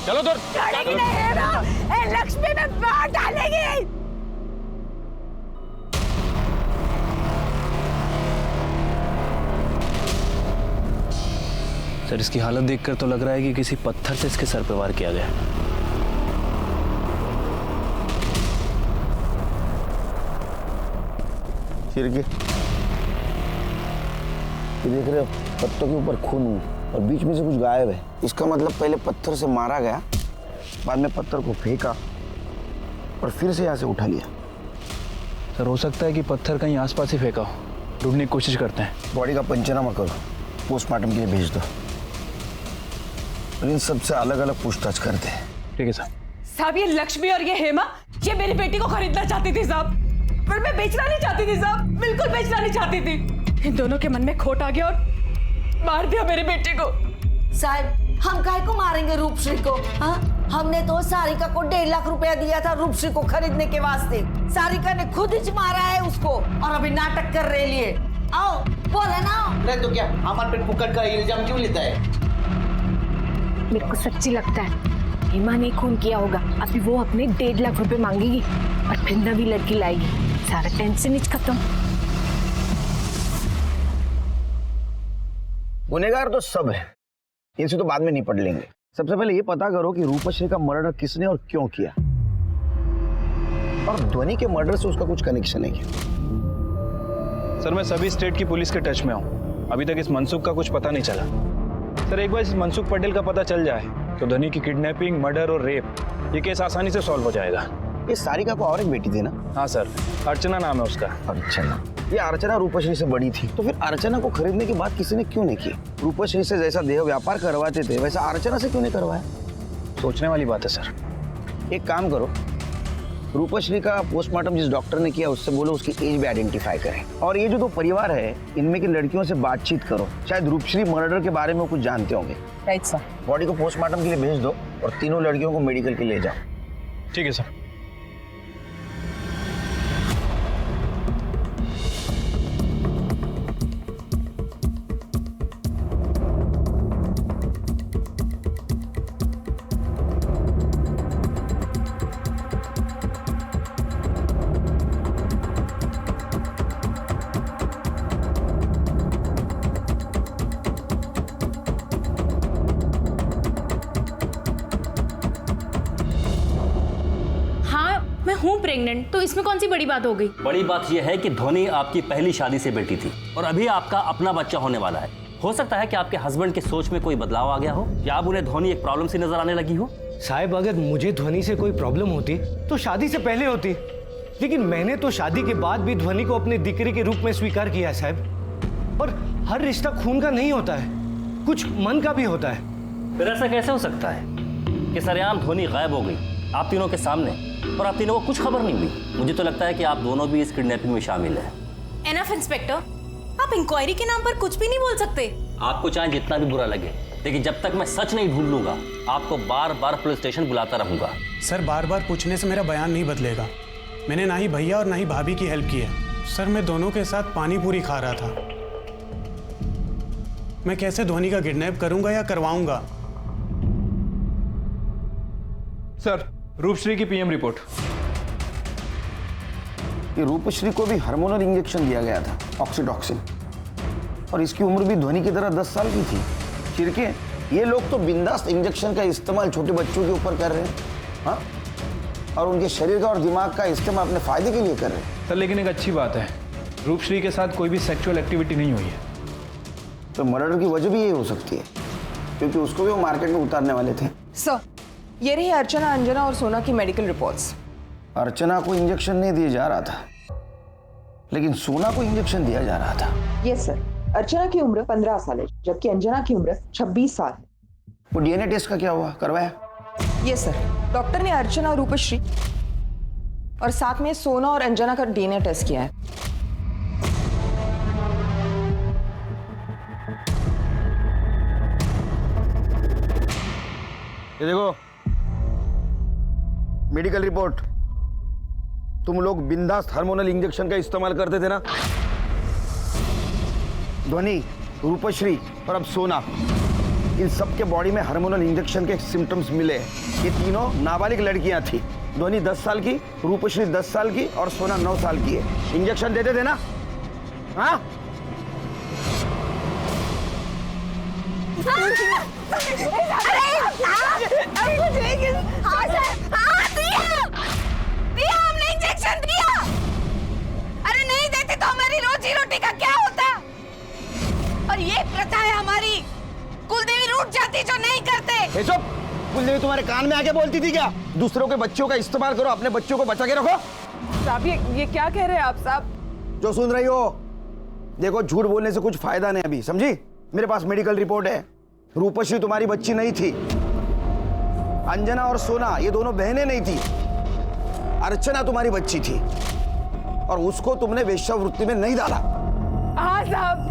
चलो दूर। छोड़ेगी नहीं, लक्ष्मी में मार डालेगी। सर इसकी हालत देखकर तो लग रहा है कि किसी पत्थर से इसके सर पे वार किया गया। ये देख रहे हो, पत्तों के ऊपर खून और बीच में से कुछ गायब है। इसका मतलब पहले पत्थर से मारा गया, बाद में पत्थर को फेंका और फिर से यहाँ से उठा लिया। सर हो सकता है कि पत्थर कहीं आसपास ही फेंका हो। ढूंढने की कोशिश करते हैं। बॉडी का पंचनामा करो, पोस्टमार्टम के लिए भेज दो और इन सबसे अलग अलग पूछताछ करते हैं। ठीक है साहब। साहब ये लक्ष्मी और ये हेमा, ये मेरी बेटी को खरीदना चाहती थी साहब, पर मैं बेचना नहीं चाहती थी साहब, बिल्कुल बेचना नहीं चाहती थी। इन दोनों के मन में खोट आ गया और मार दिया मेरी बेटी को। साहब हम काहे को मारेंगे रूपश्री को? हाँ, हमने तो सारिका को 1.5 लाख रुपया दिया था रूपश्री को खरीदने के वास्ते। सारिका ने खुद ही मारा है उसको और अभी नाटक कर रहे लिए। आओ बोले ना। नहीं तो क्या हमारे पे पुक्कड़ का इल्जाम क्यों लेता है? मेरे को सच्ची लगता है हेमा ने खून किया होगा। अभी वो अपने 1.5 लाख रुपए मांगेगी और फिर नवी लड़की लाएगी, सारा टेंशन ही खत्म। गुनहगार तो सब है, इनसे तो बाद में निपट लेंगे। सबसे पहले ये पता करो कि रूपश्री का मर्डर किसने और क्यों किया, और ध्वनि के मर्डर से उसका कुछ कनेक्शन है क्या? सर मैं सभी स्टेट की पुलिस के टच में हूँ। अभी तक इस मनसुख का कुछ पता नहीं चला। सर एक बार इस मनसुख पटेल का पता चल जाए तो ध्वनि की किडनैपिंग, मर्डर और रेप ये केस आसानी से सॉल्व हो जाएगा। ये सारिका को और एक बेटी थी ना? हाँ सर, अर्चना नाम है उसका। अर्चना? ये अर्चना रूपश्री से बड़ी थी, तो फिर अर्चना को खरीदने की बात किसी ने क्यों नहीं की? रूपश्री से जैसा देह व्यापार करवाते थे वैसा अर्चना से क्यों नहीं करवाया? सोचने वाली बात है सर। एक काम करो, रूपश्री का पोस्टमार्टम जिस डॉक्टर ने किया उससे बोलो उसकी एज भी आइडेंटिफाई करें। और ये जो दो परिवार है इनमें की लड़कियों से बातचीत करो, शायद रूपश्री मर्डर के बारे में कुछ जानते होंगे। Right sir. बॉडी को पोस्टमार्टम के लिए भेज दो और तीनों लड़कियों को मेडिकल के लिए ले जाओ। ठीक है सर। मैं हूँ प्रेग्नेंट, तो इसमें कौन सी बड़ी बात हो गई? बड़ी बात यह है कि ध्वनि आपकी पहली शादी से बेटी थी और अभी आपका अपना बच्चा होने वाला है। हो सकता है कि आपके हस्बैंड की सोच में कोई बदलाव आ गया हो या अब उन्हें ध्वनि एक प्रॉब्लम सी नजर आने लगी हो। साहब, अगर मुझे ध्वनि से कोई प्रॉब्लम होती तो शादी से पहले होती, लेकिन मैंने तो शादी के बाद भी ध्वनि को अपने दिक्रे के रूप में स्वीकार किया साहब। और हर रिश्ता खून का नहीं होता है, कुछ मन का भी होता है। फिर ऐसा कैसे हो सकता है कि सरेआम ध्वनि गायब हो गई आप तीनों के सामने और आप तीनों को कुछ खबर नहीं हुई? मुझे तो लगता है कि आप दोनों भी इस किडनैपिंग में शामिल हैं। एनफ इंस्पेक्टर, आप इंक्वायरी के नाम पर कुछ भी नहीं बोल सकते। आपको चाहे जितना भी बुरा लगे, लेकिन जब तक मैं सच नहीं ढूंढ लूंगा आपको बार बार पुलिस स्टेशन बुलाता रहूंगा। सर, बार बार पूछने से मेरा बयान नहीं बदलेगा। मैंने ना ही भैया और ना ही भाभी की हेल्प की है। सर, मैं दोनों के साथ पानी पूरी खा रहा था। मैं कैसे ध्वनि का किडनैप करूंगा या करवाऊंगा? सर, रूपश्री की पीएम रिपोर्ट। ये रूपश्री को भी हार्मोनल इंजेक्शन दिया गया था, ऑक्सीटॉक्सिन, और इसकी उम्र भी ध्वनि की तरह 10 साल की थी। चिरके, ये लोग तो बिंदास इंजेक्शन का इस्तेमाल छोटे बच्चों के ऊपर कर रहे हैं, हाँ? और उनके शरीर का और दिमाग का इस्तेमाल अपने फायदे के लिए कर रहे हैं। सर, लेकिन एक अच्छी बात है, रूपश्री के साथ कोई भी सेक्सुअल एक्टिविटी नहीं हुई है। तो मर्डर की वजह भी यही हो सकती है, क्योंकि उसको भी वो मार्केट में उतारने वाले थे। सर, ये रही अर्चना, अंजना और सोना की मेडिकल रिपोर्ट्स। अर्चना को इंजेक्शन नहीं दिया जा रहा था, लेकिन सोना को इंजेक्शन दिया जा रहा था। यस सर, अर्चना की उम्र 15 साल है, जबकि अंजना की उम्र 26 साल है। वो डीएनए टेस्ट का क्या हुआ, करवाया? यस सर, डॉक्टर ने अर्चना और रूपश्री और साथ में सोना और अंजना का डीएनए टेस्ट किया है। ये देखो मेडिकल रिपोर्ट। तुम लोग बिंदास हार्मोनल इंजेक्शन का इस्तेमाल करते थे ना? ध्वनि, रूपश्री और अब सोना, इन सब के बॉडी में हार्मोनल इंजेक्शन के सिम्टम्स मिले। ये तीनों नाबालिग लड़कियां थी। ध्वनि 10 साल की, रूपश्री 10 साल की और सोना 9 साल की है। इंजेक्शन देते थे ना? हाँ? हमने इंजेक्शन दिया। अरे नहीं देते तो हमारी रोजी रोटी का क्या होता? और ये प्रथा है हमारी, कुलदेवी रूठ जाती जो नहीं करते। चुप! कुलदेवी तुम्हारे कान में आके बोलती थी क्या? दूसरों के बच्चों का इस्तेमाल करो, अपने बच्चों को बचा के रखो। साहब, ये क्या कह रहे हैं आप साहब? जो सुन रही हो, देखो झूठ बोलने से कुछ फायदा नहीं अभी, समझी? मेरे पास मेडिकल रिपोर्ट है। रूपश्री तुम्हारी बच्ची नहीं थी। अंजना और सोना ये दोनों बहनें नहीं थी। अर्चना तुम्हारी बच्ची थी और उसको तुमने वेश्यावृत्ति में नहीं डाला। हाँ साहब,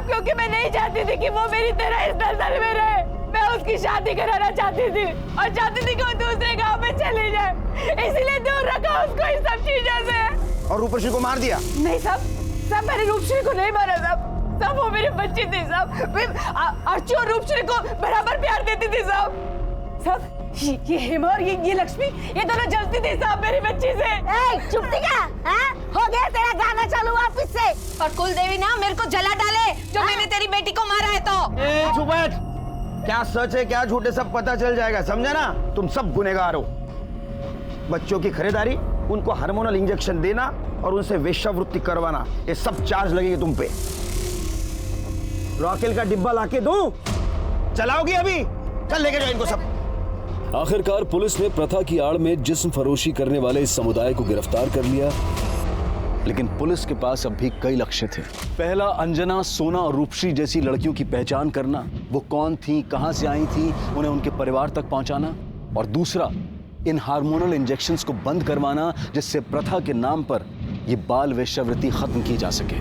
क्योंकि मैं नहीं चाहती थी कि वो मेरी तरह इस दलदल में रहे। मैं उसकी शादी कराना चाहती थी और चाहती थी कि वो दूसरे गांव में चली जाए, इसीलिए दूर रखा उसको इस सब चीजों से। और रूपश्री को मार दिया? नहीं साहब, मैंने रूपश्री को नहीं मारा साहब। वो मेरी बच्ची थी साहब। अर्ची और रूपश्री को बराबर प्यार देती थी साहब। ये हेमा और ये लक्ष्मी, ये दोनों जलती थी साहब मेरी बच्ची से। चुप थी क्या? हो गया तेरा गाना चालू वापस से। और कुलदेवी ना मेरे को जला डाले जो मैंने तेरी बेटी को मारा है तो। चुप बैठ। क्या सच है क्या झूठ है सब पता चल जाएगा, समझा ना? तुम सब गुनहगार हो। बच्चों की खरीदारी, उनको हार्मोनल इंजेक्शन देना और उनसे वेश्यावृत्ति करवाना, ये सब चार्ज लगेगी तुम पे। रॉकेल का डिब्बा लाके दूं? चलाओगी अभी? चल लेके जाओ इनको सब। आखिरकार पुलिस ने प्रथा की आड़ में जिस्म फरोशी करने वाले इस समुदाय को गिरफ्तार कर लिया, लेकिन पुलिस के पास अब भी कई लक्ष्य थे। पहला, अंजना, सोना और रूपश्री जैसी लड़कियों की पहचान करना, वो कौन थी, कहां से आई थी, उन्हें उनके परिवार तक पहुंचाना। और दूसरा, इन हार्मोनल इंजेक्शंस को बंद करवाना, जिससे प्रथा के नाम पर यह बाल वेश्यावृत्ति खत्म की जा सके।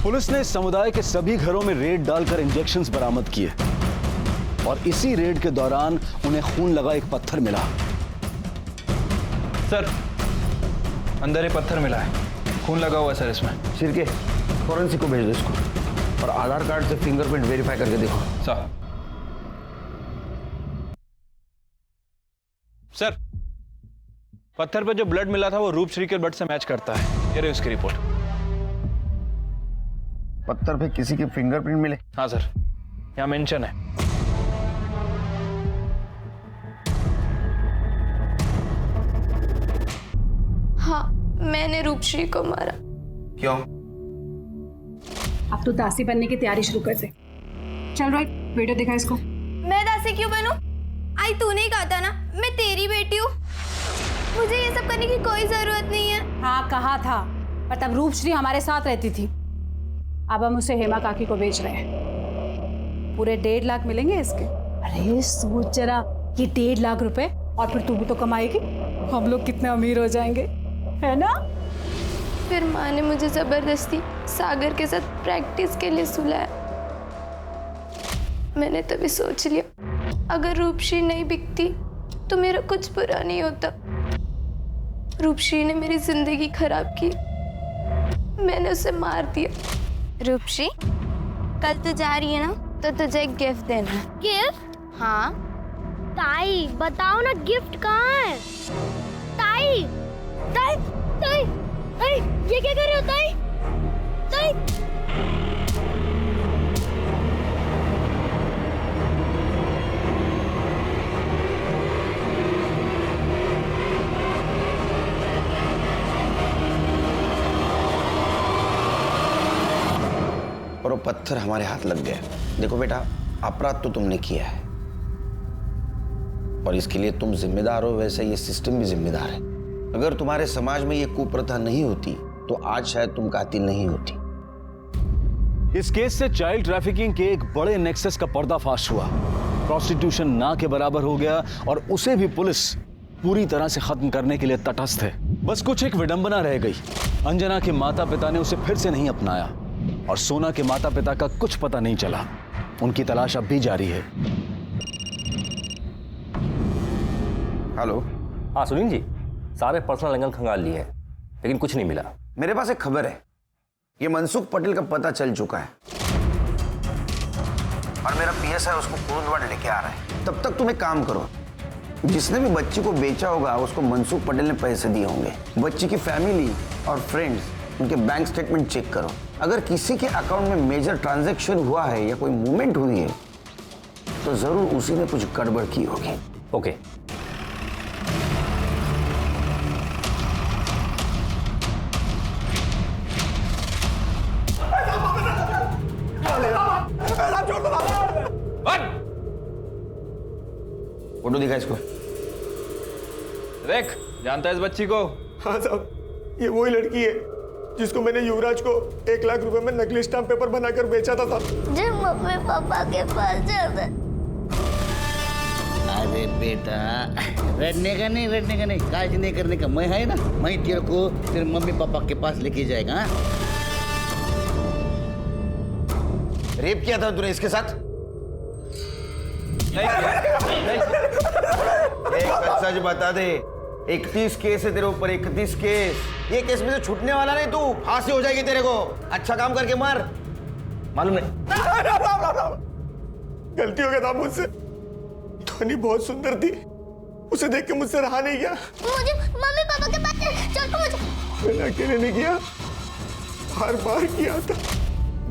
पुलिस ने समुदाय के सभी घरों में रेड डालकर इंजेक्शंस बरामद किए और इसी रेड के दौरान उन्हें खून लगा एक पत्थर मिला। सर, अंदर ये पत्थर मिला है, खून लगा हुआ है सर इसमें। शिरके, फॉरेंसिक को भेज दो इसको और आधार कार्ड से फिंगरप्रिंट वेरीफाई करके देखो। सर, पत्थर पे जो ब्लड मिला था वो रूपश्री के ब्लड से मैच करता है। ये रही उसकी रिपोर्ट। पत्थर पे किसी के फिंगरप्रिंट मिले? हाँ सर, यहाँ मेंशन है। हाँ, मैंने रूपश्री को मारा। क्यों? अब तो दासी बनने की तैयारी शुरू कर दे। चल राइट, वीडियो दिखा इसको। मैं दासी क्यों बनूं? आई तूने ही कहा था ना, मैं तेरी बेटी हूँ। मुझे ये सब करने की कोई जरूरत नहीं है। हाँ कहा था, पर तब रूपश्री हमारे साथ रहती थी। अब हम उसे हेमा काकी को बेच रहे हैं। पूरे 1.5 लाख मिलेंगे इसके। अरे सोच जरा, ये 1.5 लाख रुपए और फिर तू भी तो कमाएगी। हम लोग कितने अमीर हो जाएंगे, है ना? फिर माँ ने मुझे जबरदस्ती सागर के साथ प्रैक्टिस के लिए सुलाया। मैंने तभी सोच लिया, अगर रूपश्री नहीं बिकती तो मेरा कुछ बुरा नहीं होता। रूपश्री ने मेरी जिंदगी खराब की, मैंने उसे मार दिया। रूपश्री, कल तू जा रही है ना, तो तुझे एक गिफ्ट देना है। गिफ्ट? हाँ। ताई बताओ ना, गिफ्ट कहाँ है? ताई, ताई, ताई, ताई, ये क्या कर रहे हो ताई? ताई। और वो पत्थर हमारे हाथ लग गए। देखो बेटा, अपराध तो तुमने किया है और इसके लिए तुम जिम्मेदार हो, वैसे ये सिस्टम भी जिम्मेदार है। अगर तुम्हारे समाज में ये कुप्रथा नहीं होती तो आज शायद तुम कातिल नहीं होती। इस केस से चाइल्ड ट्रैफिकिंग के एक बड़े नेक्सस का पर्दाफाश हुआ। प्रोस्टिट्यूशन ना के बराबर हो गया और उसे भी पुलिस पूरी तरह से खत्म करने के लिए तटस्थ है। बस कुछ एक विडंबना रह गई। अंजना के माता पिता ने उसे फिर से नहीं अपनाया और सोना के माता पिता का कुछ पता नहीं चला। उनकी तलाश अब भी जारी है। हेलो। हाँ सुनील जी, सारे पर्सनल एंगल खंगाल लिए हैं लेकिन कुछ नहीं मिला। मेरे पास एक खबर है, ये मनसुख पटेल का पता चल चुका है और मेरा पीएसआई उसको कुरुंदवाड़ लेके आ रहा है। तब तक तुम एक काम करो, जिसने भी बच्ची को बेचा होगा उसको मनसुख पटेल ने पैसे दिए होंगे। बच्ची की फैमिली और फ्रेंड्स, उनके बैंक स्टेटमेंट चेक करो। अगर किसी के अकाउंट में मेजर ट्रांजैक्शन हुआ है या कोई मूवमेंट हुई है तो जरूर उसी ने कुछ गड़बड़ की होगी। ओके। फोटो दिखा इसको। देख, जानता है इस बच्ची को? हाँ साहब, ये वही लड़की है जिसको मैंने युवराज को 1 लाख रुपए में नकली स्टाम्प पेपर बनाकर बेचा था साहब। जब मम्मी पापा के पास जाता। अरे बेटा, रटने का नहीं, काज नहीं करने का। मैं है ना, मैं तेरे को तेरे मम्मी पापा के पास लेके जाएगा। हाँ? रेप किया था तूने इसके साथ? एक सच बता दे, 31 केस है तेरे ऊपर, 31 केस। ये केस में से छूटने वाला नहीं तू, फांसी हो जाएगी तेरे को। अच्छा काम करके मर। मालूम नहीं? गलती हो गया था मुझसे। ध्वनि बहुत सुंदर थी, उसे देख के मुझसे रहा नहीं गया। मुझे मम्मी पापा के पास चल, मुझे। मैंने अकेले नहीं किया, बार किया था।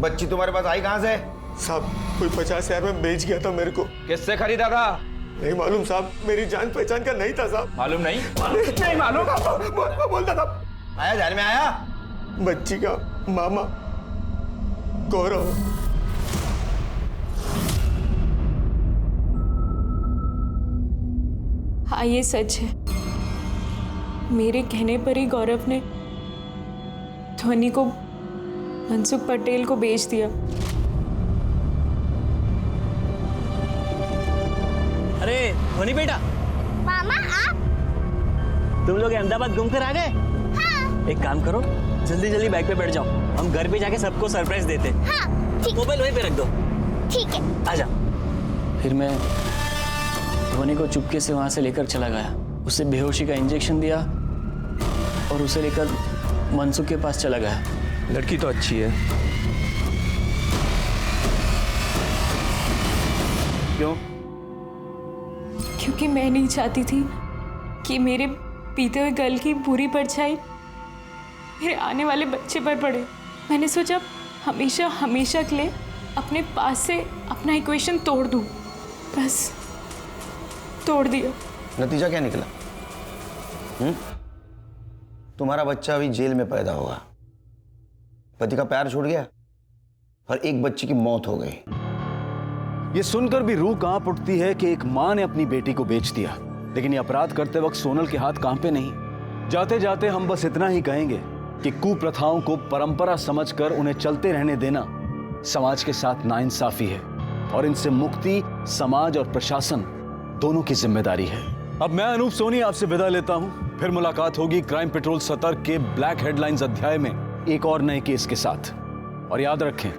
बच्ची तुम्हारे पास आई कहां से? साहब, कोई 50,000 में बेच गया था मेरे को। किससे खरीदा था? नहीं मालूम साहब, मेरी जान पहचान का नहीं था साहब। मालूम नहीं? नहीं मालूम। बोलता था। आया ध्यान में आया? बच्ची का मामा गौरव। हाँ ये सच है, मेरे कहने पर ही गौरव ने ध्वनि को मनसुख पटेल को बेच दिया। अरे ध्वनि बेटा, मामा आप? तुम लोग अहमदाबाद घूम कर आ गए? हाँ। एक काम करो, जल्दी जल्दी बाइक पे बैठ जाओ, हम घर पे जाके सबको सरप्राइज देते। हाँ, मोबाइल वहीं पे रख दो। ठीक है। आ जा। फिर मैं ध्वनि को चुपके से वहां से लेकर चला गया, उसे बेहोशी का इंजेक्शन दिया और उसे लेकर मनसुख के पास चला गया। लड़की तो अच्छी है। क्यों? क्योंकि मैं नहीं चाहती थी कि मेरे पीते हुए गल की बुरी परछाई मेरे आने वाले बच्चे पर पड़े। मैंने सोचा हमेशा हमेशा के लिए अपने पास से अपना इक्वेशन तोड़ दूं, बस तोड़ दिया। नतीजा क्या निकला? तुम्हारा बच्चा अभी जेल में पैदा हुआ, पति का प्यार छूट गया और एक बच्चे की मौत हो गई। ये सुनकर भी रूह कांप उठती है कि एक मां ने अपनी बेटी को बेच दिया, लेकिन ये अपराध करते वक्त सोनल के हाथ कांपे नहीं। जाते जाते हम बस इतना ही कहेंगे कि कुप्रथाओं को परंपरा समझकर उन्हें चलते रहने देना समाज के साथ नाइंसाफी है और इनसे मुक्ति समाज और प्रशासन दोनों की जिम्मेदारी है। अब मैं अनूप सोनी आपसे विदा लेता हूं, फिर मुलाकात होगी क्राइम पेट्रोल सतर्क के ब्लैक हेडलाइंस अध्याय में एक और नए केस के साथ। और याद रखें,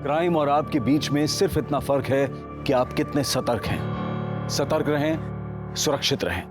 क्राइम और आपके बीच में सिर्फ इतना फर्क है कि आप कितने सतर्क हैं। सतर्क रहें, सुरक्षित रहें।